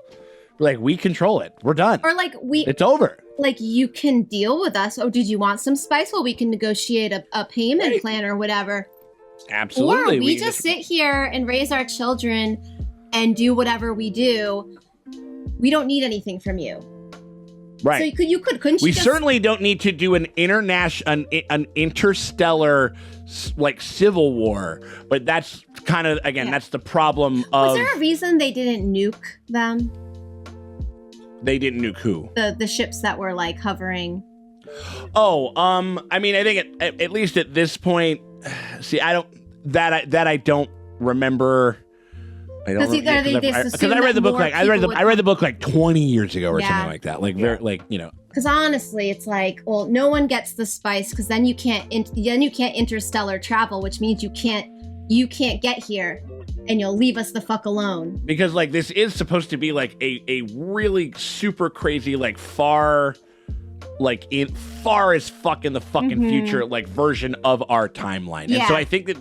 Like, we control it. We're done. Or like it's over. Like, you can deal with us. Oh, did you want some spice? Well, we can negotiate a payment plan or whatever. Absolutely. Or we just sit here and raise our children and do whatever we do. We don't need anything from you. Right. So couldn't you? We certainly don't need to do an interstellar like civil war, but that's kind of that's the problem of. Was there a reason they didn't nuke them? They didn't nuke who? The ships that were like hovering. Oh, I mean, I think at least at this point, see, I don't remember. I don't because I read the book like I read the book like 20 years ago or something like that. Like very like, you know. Because honestly, it's like, well, no one gets the spice because then you can't interstellar travel, which means you can't get here. And you'll leave us the fuck alone. Because like this is supposed to be like a really super crazy like far as fuck in the fucking future like version of our timeline. And so I think that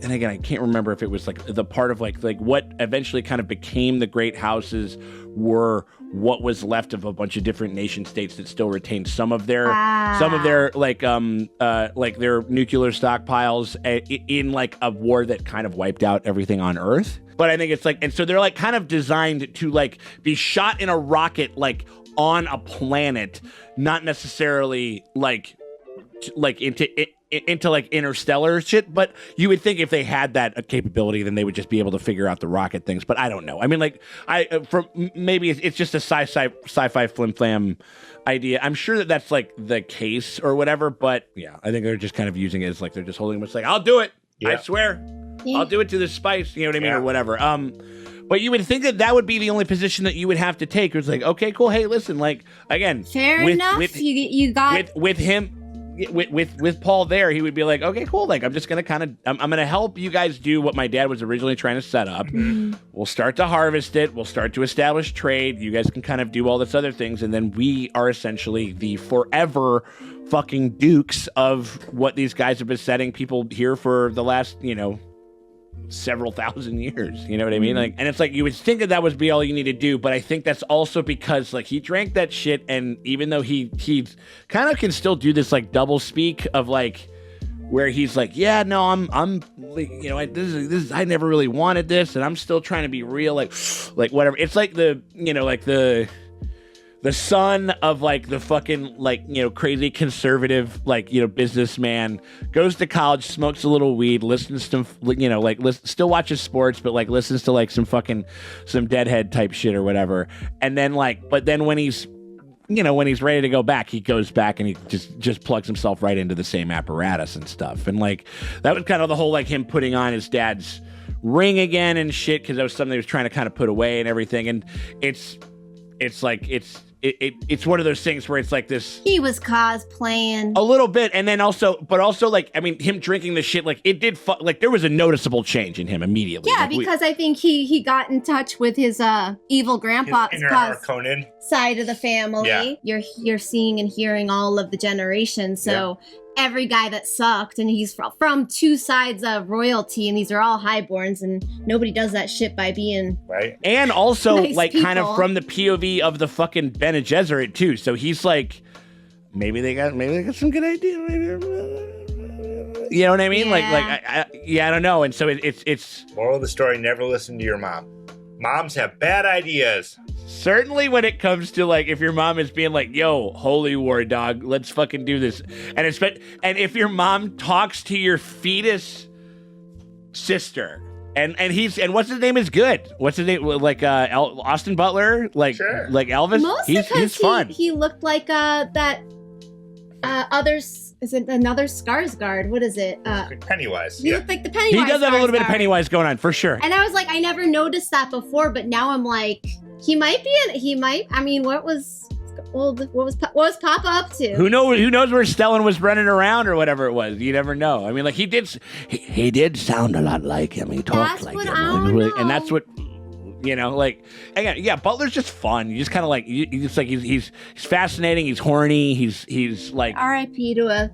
and again, I can't remember if it was like the part of like what eventually kind of became the great houses were what was left of a bunch of different nation states that still retained some of their like their nuclear stockpiles in like a war that kind of wiped out everything on Earth. But I think it's like, and so they're like kind of designed to like be shot in a rocket like on a planet, not necessarily like into like interstellar shit, but you would think if they had that capability, then they would just be able to figure out the rocket things. But I don't know. I mean, like maybe it's just a sci-fi flim-flam idea. I'm sure that that's like the case or whatever. But yeah, I think they're just kind of using it as like they're just holding it. It's like, I'll do it. Yeah. I swear, I'll do it to the spice. You know what I mean, or whatever. But you would think that would be the only position that you would have to take. It's like, okay, cool. Hey, listen, like again, fair enough. You got with him. With Paul there, he would be like, okay, cool. Like, I'm just going to I'm going to help you guys do what my dad was originally trying to set up. Mm-hmm. We'll start to harvest it. We'll start to establish trade. You guys can kind of do all this other things. And then we are essentially the forever fucking dukes of what these guys have been setting people here for the last, several thousand years. You know what I mean? Like, and it's like, you would think that would be all you need to do, but I think that's also because like he drank that shit, and even though he kind of can still do this like double speak of like where he's like, yeah, no, I'm this is I never really wanted this, and I'm still trying to be real, like whatever. It's like the son of like the fucking crazy conservative businessman, goes to college, smokes a little weed, listens to still watches sports, but like listens to like some Deadhead type shit or whatever, and then but then when he's ready to go back, he goes back and he just plugs himself right into the same apparatus and stuff, and like that was kind of the whole like him putting on his dad's ring again and shit, because that was something he was trying to kind of put away and everything, and it's one of those things where it's like this. He was cosplaying a little bit, and then also like, I mean, him drinking the shit, like it did, like there was a noticeable change in him immediately. Yeah, like, because I think he got in touch with his evil grandpa's Conan side of the family. Yeah. You're seeing and hearing all of the generations. So every guy that sucked, and he's from two sides of royalty, and these are all highborns, and nobody does that shit by being right. And also nice like people. Kind of from the POV of the fucking Bene Gesserit too. So he's like, maybe they got some good idea. You know what I mean? Yeah. I don't know. And so it's moral of the story: never listen to your mom. Moms have bad ideas. Certainly when it comes to like, if your mom is being like, yo, holy war dog, let's fucking do this. And if your mom talks to your fetus sister And what's his name is good. What's his name? Like Austin Butler, like Elvis. Mostly he's fun. He looked like that others. Is it another Skarsgård? What is it? Pennywise. He looked like the Pennywise. He does have a little bit of Skarsgård. Pennywise going on for sure. And I was like, I never noticed that before, but now I'm like, he might. I mean, what was Papa up to? Who knows where Stellan was running around or whatever it was? You never know. I mean, like he did sound a lot like him. He talked like him, and that's what. Like again, yeah. Butler's just fun. You just kind of like he's fascinating. He's horny. He's like R.I.P. to a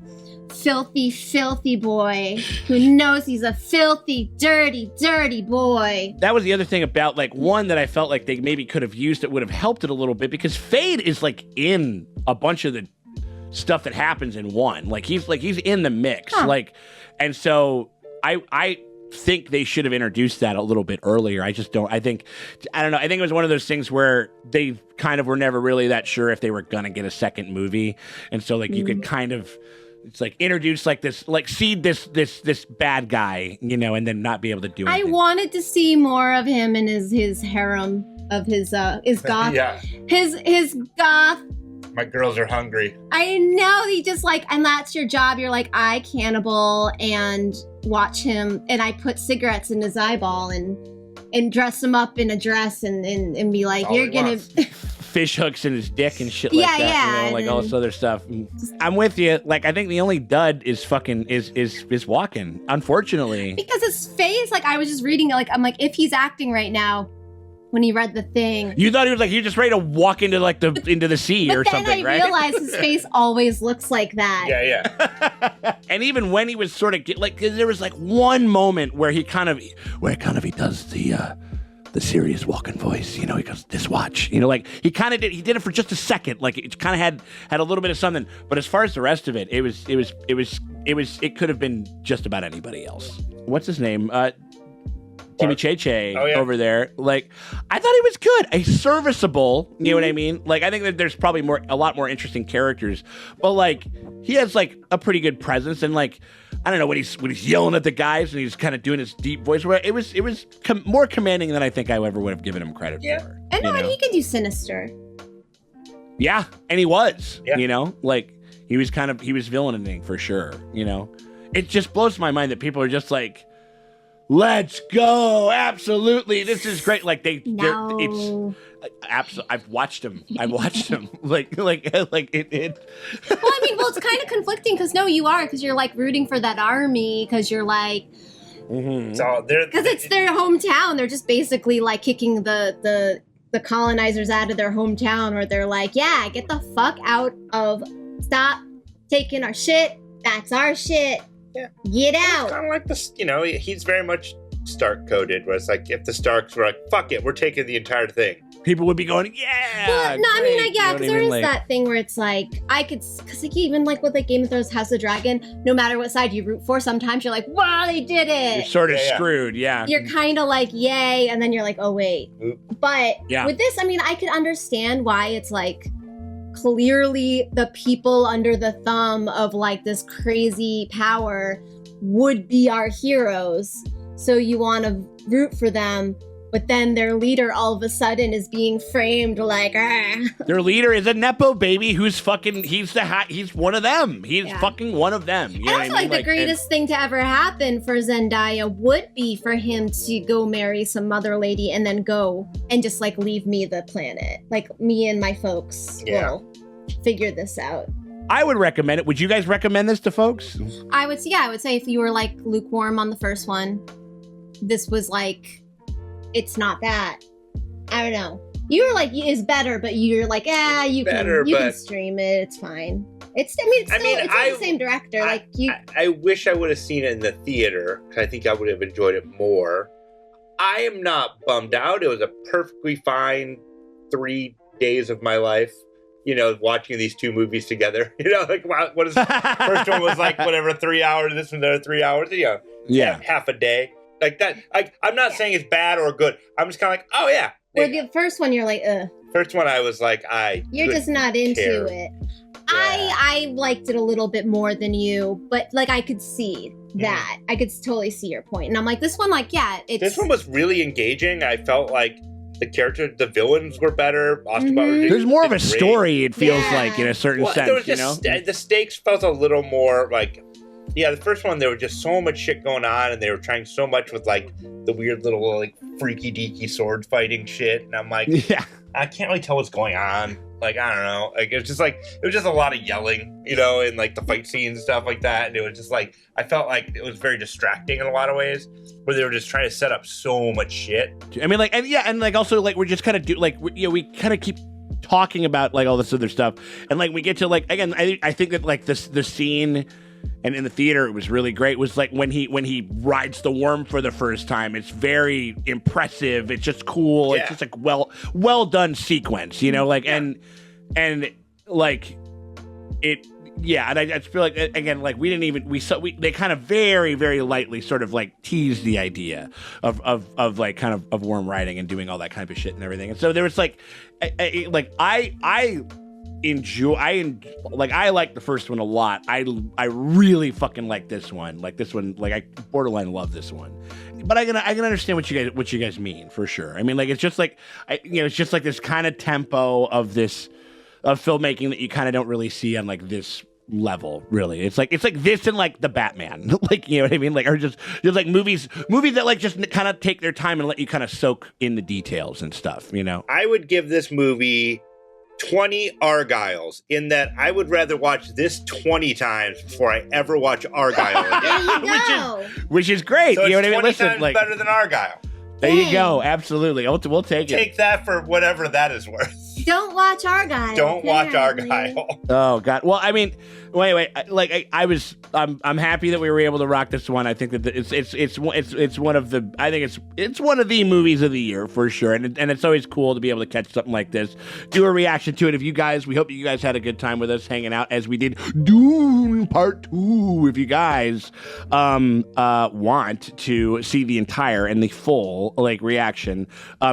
filthy boy who knows he's a filthy, dirty boy. That was the other thing about like one that I felt like they maybe could have used that would have helped it a little bit because Fade is like in a bunch of the stuff that happens in one. Like he's in the mix. Like, and so I think they should have introduced that a little bit earlier. I don't know. I think it was one of those things where they kind of were never really that sure if they were gonna get a second movie, and so like you could kind of it's like introduce like this like seed this bad guy, and then not be able to do anything. I wanted to see more of him and his harem of his goth his goth. My girls are hungry. I know, he just like, and that's your job. You're like, I cannibal and watch him, and I put cigarettes in his eyeball and dress him up in a dress and be like, you're gonna fish hooks in his dick and shit like that. Like all this other stuff. I'm with you. Like I think the only dud is fucking is walking, unfortunately. Because his face, like I was just reading it, like I'm like, if he's acting right now. When he read the thing, you thought he was like he was just ready to walk into like into the sea or something, right? But then I realized his face always looks like that. Yeah. And even when he was sort of like, cause there was like one moment where he kind of he does the serious walking voice, he goes, "This watch," like he did it for just a second, like it kind of had a little bit of something. But as far as the rest of it, it could have been just about anybody else. What's his name? Timmy Che over there. Like, I thought he was good. A serviceable, you know what I mean? Like, I think that there's probably a lot more interesting characters, but like, he has like a pretty good presence. And like, I don't know, when he's yelling at the guys and he's kind of doing his deep voice, it was more commanding than I think I ever would have given him credit for. And and he can do Sinister. Yeah, and he was, like he was villaining for sure, It just blows my mind that people are just like, let's go! Absolutely, this is great. Like I've watched him. Like it. Well, I mean, it's kind of conflicting because because you're like rooting for that army because you're like, because it's their hometown. They're just basically like kicking the colonizers out of their hometown, where they're like, yeah, get the fuck out of, stop taking our shit. That's our shit. Yeah. Get out. It's kind of like this, he's very much Stark coded, where it's like if the Starks were like, fuck it, we're taking the entire thing. People would be going, yeah. Well, no, I mean, because there is that thing where it's like, because like even like with like Game of Thrones, House of Dragon, no matter what side you root for, sometimes you're like, wow, they did it. You're sort of screwed, yeah. You're kind of like, yay, and then you're like, oh wait. But with this, I mean, I could understand why it's like, clearly the people under the thumb of like this crazy power would be our heroes, so you want to root for them, but then their leader all of a sudden is being framed like their leader is a nepo baby who's fucking he's one of them. He's fucking one of them. You know I feel like the greatest thing to ever happen for Zendaya would be for him to go marry some mother lady and then go and just like leave me the planet, like me and my folks will figure this out. I would recommend it. Would you guys recommend this to folks? I would say if you were like lukewarm on the first one, this was like, it's not that. I don't know. You were like, it's better, but you're like, you can stream it. It's fine. It's the same director. I wish I would have seen it in the theater. I think I would have enjoyed it more. I am not bummed out. It was a perfectly fine 3 days of my life. Watching these two movies together, like what is first one was like whatever 3 hours, this one there 3 hours, half a day like that. I'm not saying it's bad or good. I'm just kind of like, oh yeah. Well, the first one you're like, ugh. First one I was like, you're just not into it. I liked it a little bit more than you, but like I could see that. I could totally see your point. And I'm like, this one, like, yeah, it's... This one was really engaging. I felt like the villains were better. Austin Butler There's more of a story, it feels like, in a certain sense, there was just, the stakes felt a little more like... Yeah, the first one, there was just so much shit going on, and they were trying so much with, like, the weird little, like, freaky-deaky sword fighting shit. And I'm like, I can't really tell what's going on. Like, I don't know. Like, it was just a lot of yelling, you know, and, like, the fight scenes and stuff like that. And it was just, like, I felt like it was very distracting in a lot of ways, where they were just trying to set up so much shit. I mean, like, and like, also, like, we're just kind of we kind of keep talking about, like, all this other stuff. And, like, we get to, like, again, I think that, like, the scene... And in the theater, it was really great. It was like when he rides the worm for the first time. It's very impressive. It's just cool. Yeah. It's just like well done sequence, you know. Like and like it. Yeah, and I just feel like again, like they kind of very very lightly sort of like teased the idea of like kind of worm riding and doing all that kind of shit and everything. And so there was like I like the first one a lot. I really fucking like this one. Like this one, like I borderline love this one. But I can understand what you guys mean for sure. I mean, like it's just like it's just like this kind of tempo of filmmaking that you kind of don't really see on like this level, really. It's like this and like the Batman. Like, you know what I mean? Like, or just like movies that like just kind of take their time and let you kind of soak in the details and stuff, you know? I would give this movie 20 Argyles, in that I would rather watch this 20 times before I ever watch Argyle again. There you go. Which is great. So you know what I mean? 20 Listen, times like better than Argyle. There you go. Absolutely. We'll take it. Take that for whatever that is worth. Don't watch Argyle. Don't watch Argyle. Oh God. Well, I mean, wait. I'm happy that we were able to rock this one. I think that it's one of the. I think it's one of the movies of the year for sure. And it's always cool to be able to catch something like this, do a reaction to it. We hope you guys had a good time with us hanging out as we did Dune Part 2. If you guys want to see the entire and the full like reaction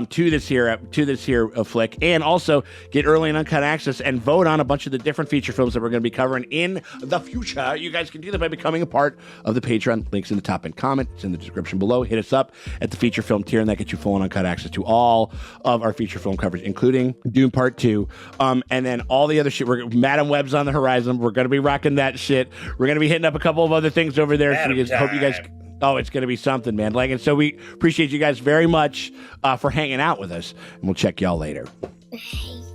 to this here flick, and also get early and uncut access and vote on a bunch of the different feature films that we're going to be covering in the future, you guys can do that by becoming a part of the Patreon. Links in the top end comment. It's in the description below. Hit us up at the feature film tier, and that gets you full and uncut access to all of our feature film coverage, including Dune Part 2. And then all the other shit. Madam Web's on the horizon. We're going to be rocking that shit. We're going to be hitting up a couple of other things over there. So we hope you guys... Oh, it's going to be something, man. Like, and so we appreciate you guys very much for hanging out with us, and we'll check y'all later. Bye.